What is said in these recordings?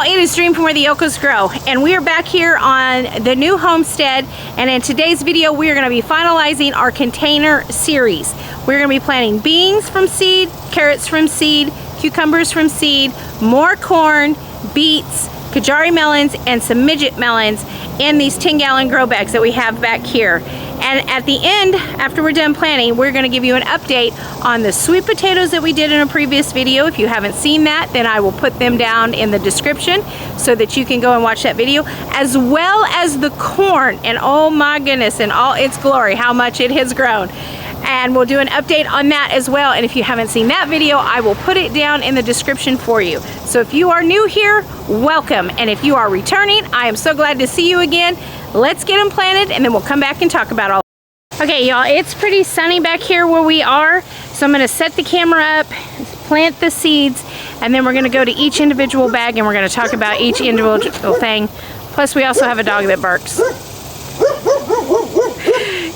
y'all, it is Dream from Where the Yocals Grow, and we are back here on the new homestead, and in today's video we are going to be finalizing our container series. We're going to be planting beans from seed, carrots from seed, cucumbers from seed, more corn, beets, Kajari melons, and some midget melons in these 10-gallon grow bags that we have back here. And at the end, after we're done planting, we're going to give you an update on the sweet potatoes that we did in a previous video. If you haven't seen that, then I will put them down in the description so that you can go and watch that video, as well as the corn. And oh my goodness, in all its glory, how much it has grown. And we'll do an update on that as well. And if you haven't seen that video, I will put it down in the description for you. So if you are new here, welcome. And if you are returning, I am so glad to see you again. Let's get them planted and then we'll come back and talk about all. Okay, y'all, it's pretty sunny back here where we are. So I'm gonna set the camera up, plant the seeds, and then we're gonna go to each individual bag and we're gonna talk about each individual thing. Plus we also have a dog that barks.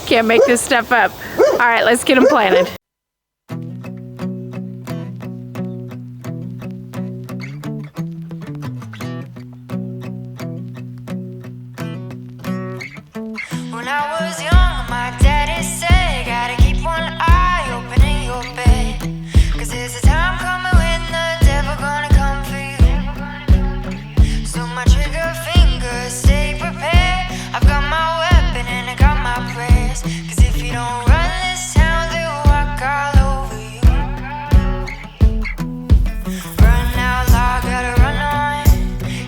Can't make this stuff up. All right, let's get them planted. When I was young, my daddy said, gotta keep one eye open in your bed, 'cause there's a time coming when the devil gonna come for you. So my trigger finger, stay prepared. I've got my weapon and I got my prayers, 'cause if you don't run this town, they'll walk all over you. Run out loud, gotta run on.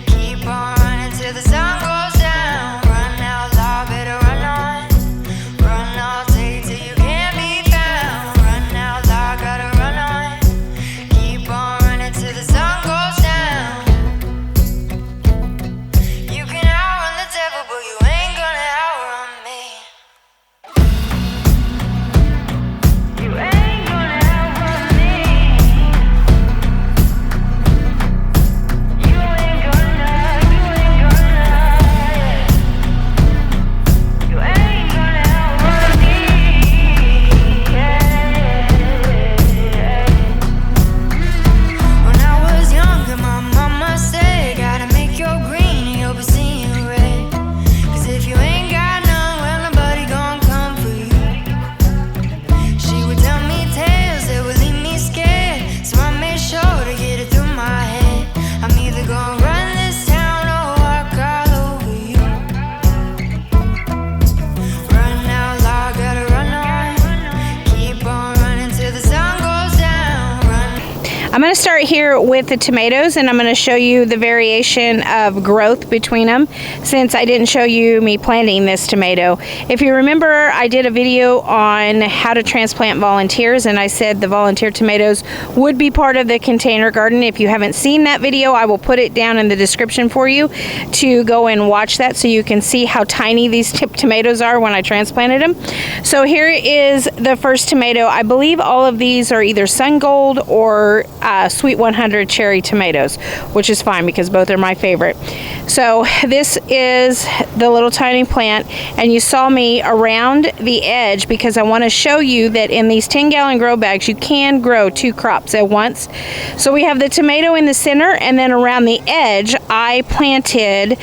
Keep on running till the sun goes down. Run out loud, better run on. Run all day till you can't be found. Run out loud, gotta run on. Keep on running till the sun goes down. You can outrun the devil, but you ain't gonna outrun me. You ain't gonna outrun me. You ain't gonna, you ain't gonna outrun me. When I was younger, my mama said, gotta make your green and you'll be seeing red. 'Cause if you ain't got none, well, nobody gon' come for you. She would tell me tales that would leave me scared, so I made sure to get it through my head. I'm either gonna run this town or walk all over you. Run out loud, gotta run on. Keep on running till the sun goes down. Run. I'm going to start here with the tomatoes, and I'm going to show you the variation of growth between them, since I didn't show you me planting this tomato. If you remember, I did a video on how to transplant volunteers, and I said the volunteer tomatoes would be part of the container garden. If you haven't seen that video, I will put it down in the description for you to go and watch that so you can see how tiny these tomatoes are when I transplanted them. So here is the first tomato. I believe all of these are either Sun Gold or Sweet 100 cherry tomatoes, which is fine because both are my favorite. So this is the little tiny plant, and you saw me around the edge because I want to show you that in these 10-gallon grow bags you can grow 2 crops at once. So we have the tomato in the center, and then around the edge I planted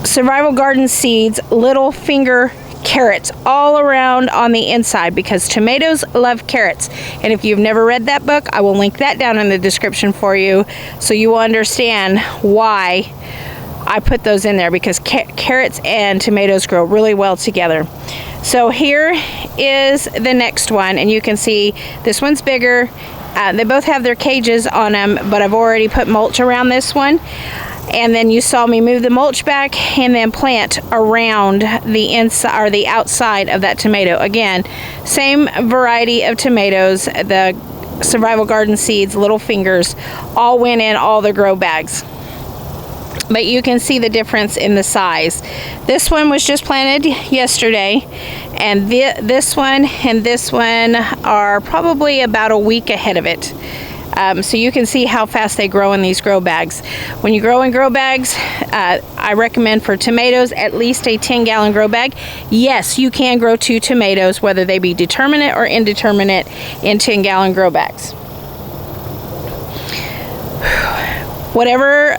Survival Garden Seeds little finger carrots all around on the inside, because tomatoes love carrots. And if you've never read that book, I will link that down in the description for you so you will understand why I put those in there, because carrots and tomatoes grow really well together. So here is the next one, and you can see this one's bigger. They both have their cages on them, but I've already put mulch around this one. And then you saw me move the mulch back and then plant around the inside or the outside of that tomato. Again, same variety of tomatoes. The Survival Garden Seeds, little fingers, all went in all the grow bags. But you can see the difference in the size. This one was just planted yesterday, and this one and this one are probably about a week ahead of it. So you can see how fast they grow in these grow bags. When you grow in grow bags, I recommend for tomatoes at least a 10-gallon grow bag. Yes, you can grow 2 tomatoes, whether they be determinate or indeterminate, in 10-gallon grow bags. Whatever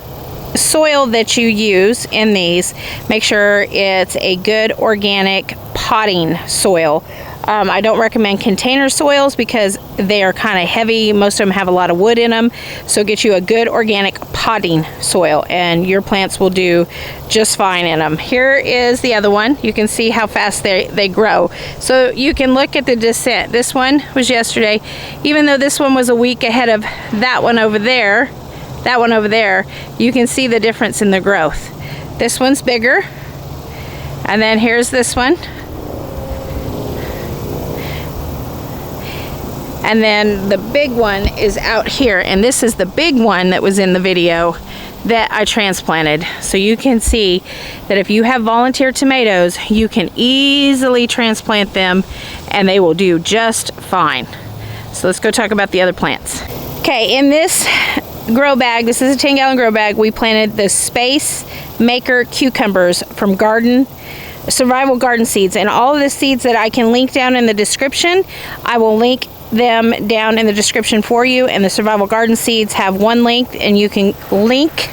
soil that you use in these, make sure it's a good organic potting soil. I don't recommend container soils because they are kind of heavy. Most of them have a lot of wood in them. So get you a good organic potting soil and your plants will do just fine in them. Here is the other one. You can see how fast they grow. So you can look at the descent. This one was yesterday. Even though this one was a week ahead of that one over there, you can see the difference in the growth. This one's bigger. And then here's this one. And then the big one is out here, and this is the big one that was in the video that I transplanted. So you can see that if you have volunteer tomatoes, you can easily transplant them and they will do just fine. So let's go talk about the other plants. Okay, in this grow bag, this is a 10-gallon grow bag, we planted the Space Maker cucumbers from Survival Garden Seeds, and all of the seeds that I can link down in the description, I will link them down in the description for you. And the Survival Garden Seeds have one link, and you can link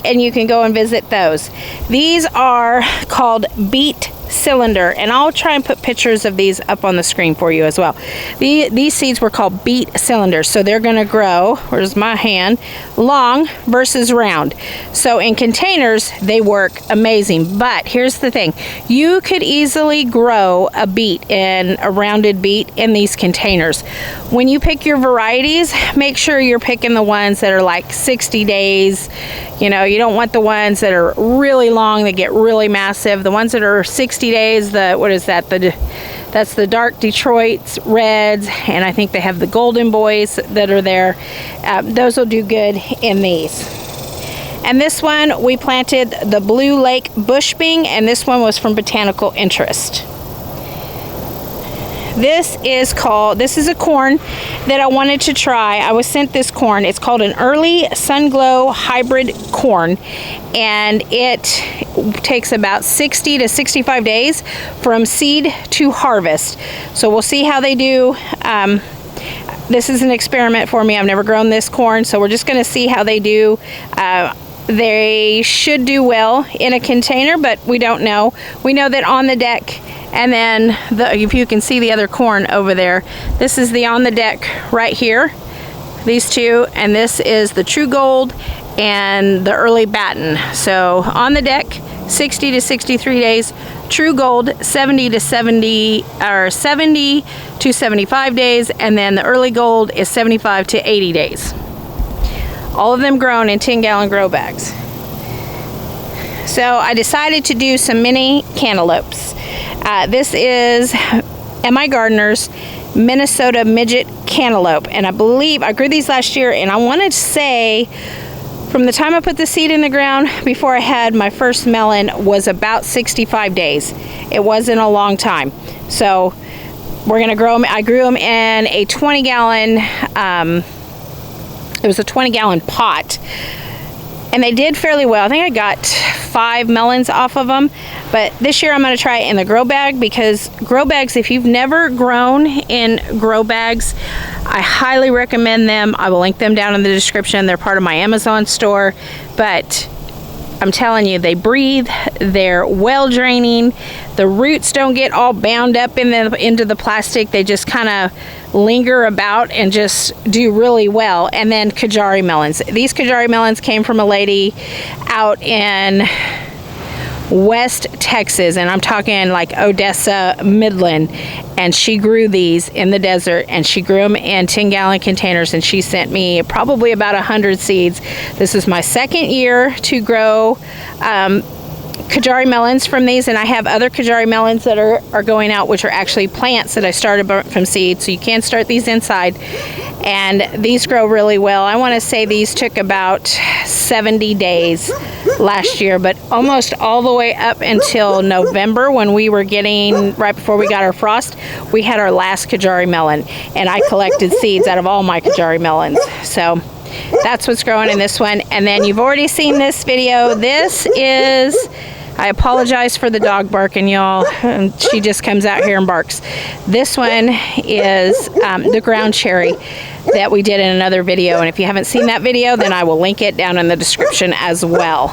and you can go and visit those. These are called beet cylinder, and I'll try and put pictures of these up on the screen for you as well. These seeds were called beet cylinders, so they're going to grow, where's my hand, long versus round. So in containers they work amazing, but here's the thing, you could easily grow a beet and a rounded beet in these containers. When you pick your varieties, make sure you're picking the ones that are like 60 days. You know, you don't want the ones that are really long that get really massive. The ones that are 60 days, that's the dark Detroit Reds, and I think they have the Golden Boys that are there. Those will do good in these. And this one, we planted the Blue Lake Bush Bean, and this one was from Botanical Interest. This is a corn that I wanted to try. I was sent this corn. It's called an early Sunglow hybrid corn, and it takes about 60 to 65 days from seed to harvest. So we'll see how they do. This is an experiment for me. I've never grown this corn, so we're just going to see how they do. They should do well in a container, but we don't know. We know that on the deck, and then if you can see the other corn over there, this is the on the deck right here, these two, and this is the True Gold and the early Batten. So on the deck, 60 to 63 days. True Gold, 70 to 75 days, and then the early Gold is 75 to 80 days. All of them grown in 10-gallon grow bags. So I decided to do some mini cantaloupes. This is M.I. Gardener's Minnesota Midget Cantaloupe, and I believe I grew these last year, and I want to say from the time I put the seed in the ground before I had my first melon was about 65 days. It wasn't a long time. So we're going to grow them. I grew them in a 20-gallon, it was a 20-gallon pot. And they did fairly well. I think I got 5 melons off of them. But this year I'm going to try it in the grow bag, because grow bags, if you've never grown in grow bags, I highly recommend them. I will link them down in the description. They're part of my Amazon store. But I'm telling you, they breathe. They're well draining. The roots don't get all bound up into the plastic. They just kind of linger about and just do really well. And then Kajari melons. These Kajari melons came from a lady out in West Texas, and I'm talking like Odessa, Midland, and she grew these in the desert, and she grew them in 10-gallon containers, and she sent me probably about 100 seeds. This is my second year to grow Kajari melons from these, and I have other Kajari melons that are going out, which are actually plants that I started from seed. So you can start these inside, and these grow really well. I want to say these took about 70 days last year, but almost all the way up until November, when we were getting, right before we got our frost, we had our last Kajari melon, and I collected seeds out of all my Kajari melons. So that's what's growing in this one. And then you've already seen this video. This is I apologize for the dog barking, y'all. She just comes out here and barks. This one is the ground cherry that we did in another video. And if you haven't seen that video, then I will link it down in the description as well.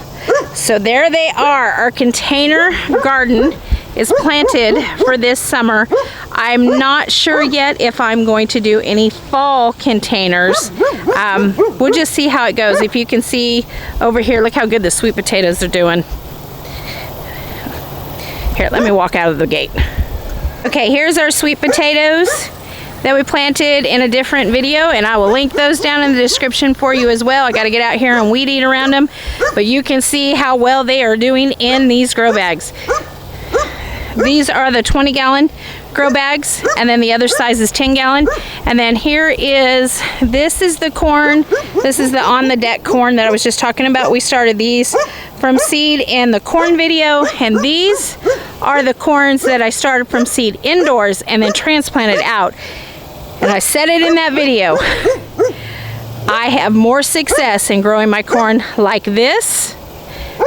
So there they are. Our container garden is planted for this summer. I'm not sure yet if I'm going to do any fall containers. We'll just see how it goes. If you can see over here, look how good the sweet potatoes are doing. Here, let me walk out of the gate. Okay, here's our sweet potatoes that we planted in a different video, and I will link those down in the description for you as well. I got to get out here and weed eat around them, but you can see how well they are doing in these grow bags. These are the 20-gallon grow bags, and then the other size is 10-gallon. And then this is the corn. This is the on the deck corn that I was just talking about. We started these from seed in the corn video, and these are the corns that I started from seed indoors and then transplanted out. And I said it in that video, I have more success in growing my corn like this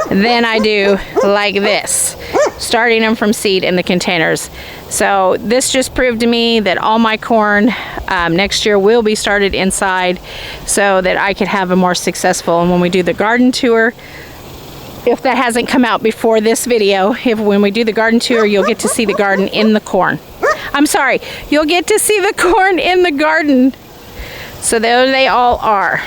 than I do like this, starting them from seed in the containers. So this just proved to me that all my corn next year will be started inside, so that I could have a more successful. And when we do the garden tour, if that hasn't come out before this video, when we do the garden tour, you'll get to see the garden in the corn. I'm sorry, you'll get to see the corn in the garden. So there they all are.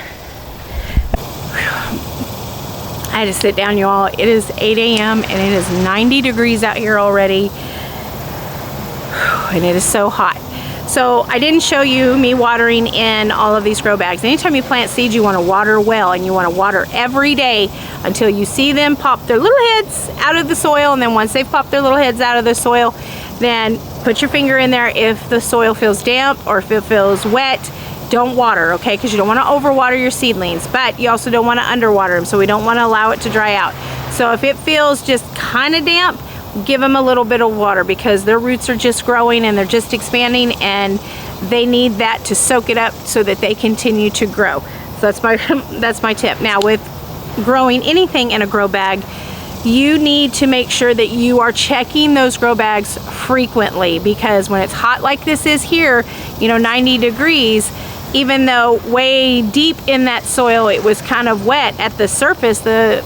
I had to sit down, y'all. It is 8 a.m. and it is 90 degrees out here already. And it is so hot. So I didn't show you me watering in all of these grow bags. Anytime you plant seeds, you want to water well, and you want to water every day until you see them pop their little heads out of the soil. And then once they've popped their little heads out of the soil, then put your finger in there. If the soil feels damp or if it feels wet, don't water, okay? Because you don't want to overwater your seedlings, but you also don't want to underwater them, so we don't want to allow it to dry out. So if it feels just kind of damp, give them a little bit of water, because their roots are just growing and they're just expanding, and they need that to soak it up so that they continue to grow. So that's my tip. Now, with growing anything in a grow bag, you need to make sure that you are checking those grow bags frequently, because when it's hot like this is here, 90 degrees, even though way deep in that soil it was kind of wet at the surface, the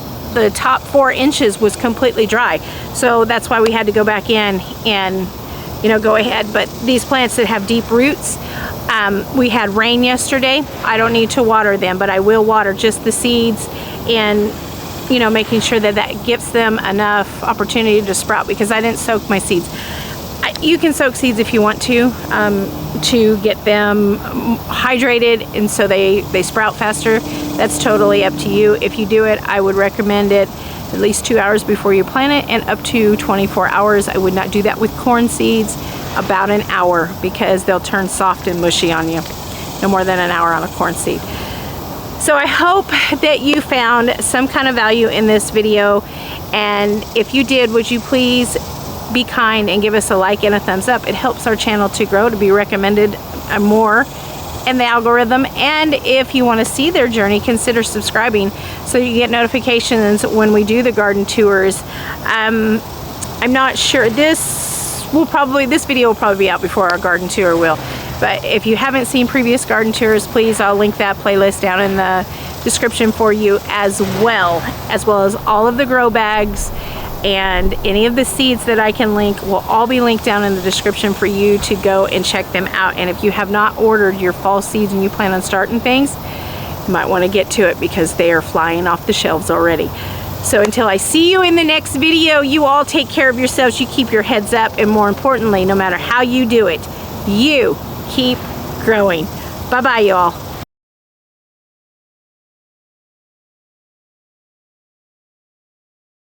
top 4 inches was completely dry. So that's why we had to go back in and go ahead. But these plants that have deep roots, we had rain yesterday. I don't need to water them, but I will water just the seeds, and making sure that gives them enough opportunity to sprout, because I didn't soak my seeds. You can soak seeds if you want to get them hydrated and so they sprout faster. That's totally up to you. If you do it, I would recommend it at least 2 hours before you plant it, and up to 24 hours. I would not do that with corn seeds. About an hour, because they'll turn soft and mushy on you. No more than an hour on a corn seed. So I hope that you found some kind of value in this video, and if you did, would you please be kind and give us a like and a thumbs up. It helps our channel to grow, to be recommended more in the algorithm. And if you want to see their journey, consider subscribing so you get notifications when we do the garden tours. I'm not sure, this video will probably be out before our garden tour will. But if you haven't seen previous garden tours, please, I'll link that playlist down in the description for you, as well as all of the grow bags, and any of the seeds that I can link will all be linked down in the description for you to go and check them out. And if you have not ordered your fall seeds and you plan on starting things, you might want to get to it, because they are flying off the shelves already. So until I see you in the next video, you all take care of yourselves, you keep your heads up, and more importantly, no matter how you do it, you keep growing. Bye-bye, y'all.